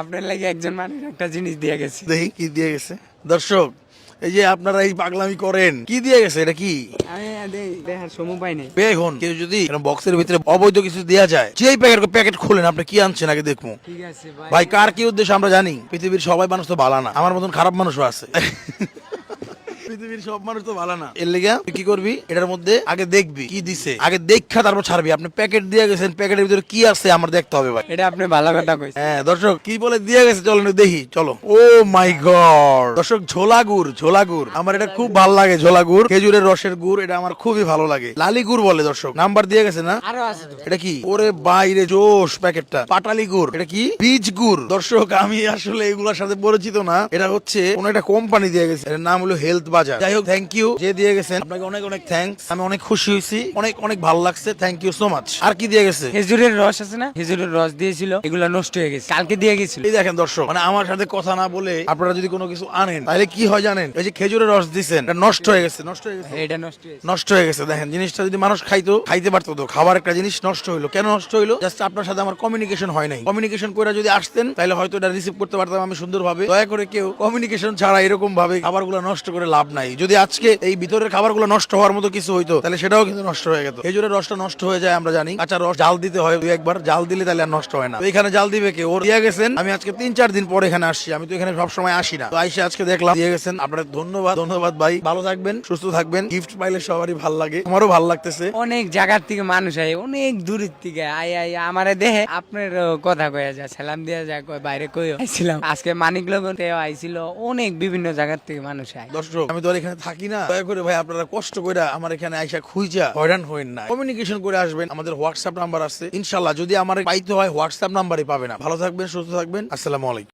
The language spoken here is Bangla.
আপনার লাগে একজন মানুষ একটা জিনিস দিয়ে গেছে। দেখি কি দিয়ে গেছে। দর্শক, এই যে আপনারা এই পাগলামি করেন, কি দিয়ে গেছে? এটা কি? আমি দেখার সময় পাই নাই। এখন কেউ যদি বক্সের ভিতরে অবৈধ কিছু দেওয়া যায়, যেই প্যাকেট খুলেন, আপনি কি আনছেন আগে দেখবো। ঠিক আছে ভাই, কার কি উদ্দেশ্য আমরা জানি। পৃথিবীর সবাই মানুষ তো ভালো না, আমার মতন খারাপ মানুষও আছে। পৃথিবীর সব মানুষ তো ভালো না। এর লেগে তুই কি করবি, এটার মধ্যে আগে দেখবি কি দিছে, আগে দেখা তারপর ছাড়বি। আপনি প্যাকেট দিয়ে গেছেন, প্যাকেটের ভিতরে কি আছে আমার দেখতে হবে ভাই। এটা আপনি ভালো কথা কইছেন। হ্যাঁ দর্শক, কি বলে দিয়ে গেছে চলো দেখি, চলো। ও মাই গড দর্শক, ঝোলা গুড় আমার এটা খুব ভালো লাগে। ঝোলা গুড়, খেজুরের রসের গুড়, এটা আমার খুবই ভালো লাগে। লালি গুড় বলে দর্শক। নাম্বার দিয়ে গেছে না? আরো আছে তো। এটা কি? ওরে বাইরে জোশ প্যাকেটটা। পাটালি গুড়। এটা কি? বীজ গুড়। দর্শক, আমি আসলে এগুলোর সাথে পরিচিত না। এটা হচ্ছে কোন একটা কোম্পানি দিয়ে গেছে, এর নাম হলো হেলথ বাজার। যাই হোক, থ্যাংক ইউ যে দিয়ে গেছেন, আপনাকে অনেক অনেক থ্যাঙ্কস। আমি অনেক খুশি হয়েছি, অনেক অনেক ভালো লাগছে। Thank you so much. আর কি দিয়ে গেছে? খেজুরের রস আছে না, খেজুরের রস দিয়েছিল, এগুলো নষ্ট হয়ে গেছে, কালকে দিয়ে গেছিল। এই দেখেন দর্শক, মানে আমার সাথে কথা না বলে আপনারা যদি কোনো কিছু আনেন, তাহলে কি হয় জানেন? এই যে খেজুরের রস দিচ্ছেন, এটা নষ্ট হয়ে গেছে। এটা নষ্ট হয়েছে। নষ্ট হয়ে গেছে। দেখেন, জিনিসটা যদি মানুষ খাইতে পারতো তো। খাবার একটা জিনিস নষ্ট হইলো কেন? নষ্ট হইলো জাস্ট আপনার সাথে আমার কমিউনিকেশন হয় নাই। কমিউনিকেশন করে যদি আসতেন, তাহলে হয়তো এটা রিসিভ করতে পারতাম আমি সুন্দরভাবে। দয়া করে কেউ কমিউনিকেশন ছাড়া এরকম ভাবে খাবারগুলো নষ্ট করে লাভ নাই। যদি আজকে এই ভিতরের খাবারগুলো নষ্ট হওয়ার মতো কিছু হইতো, তাহলে সেটাও কিন্তু নষ্ট হয়ে গেত। খেজুরের রসটা নষ্ট হয়ে যায় আমরা জানি। কাঁচা রস জাল দিতে হয়, দুই একবার জাল দিলে তাহলে আর নষ্ট হয় না। তো এখানে জাল দিবে কে? ওর দিয়ে গেছেন। আমি আজকে 3-4 দিন পর এখানে আসছি। আমি তো এখানে সবসময় আসি না, তো আইসে আজকে দেখলাম দিয়ে গেছেন। আপনার ধন্যবাদ ভাই। ভালো থাকবেন, সুস্থ থাকবেন। গিফট পাইলে সবারই ভালো লাগে, আমারও ভালো লাগতেছে। অনেক জায়গার থেকে মানুষ আয়, অনেক দূরের থেকে আই আমারে দেখে আপনার কথা কয়া যায়, সালাম দিয়া যায়, কয় বাইরে কইও আইছিলাম। আজকে মানিক লগতেও আইছিল, অনেক বিভিন্ন জায়গার থেকে মানুষ আয়। দর্শক, আমি তো আর এখানে থাকি না। দয়া করে ভাই, আপনারা কষ্ট করে আমার এখানে আইসা খুঁজা হয়রান হইন না। কমিউনিকেশন করে আসবেন। আমাদের হোয়াটসঅ্যাপ নাম্বার আছে। ইনশাল্লাহ যদি আমার পাইতে হয়, হোয়াটসঅ্যাপ নাম্বারই পাবে না। ভালো থাকবেন, সুস্থ থাকবেন। আসসালামু আলাইকুম।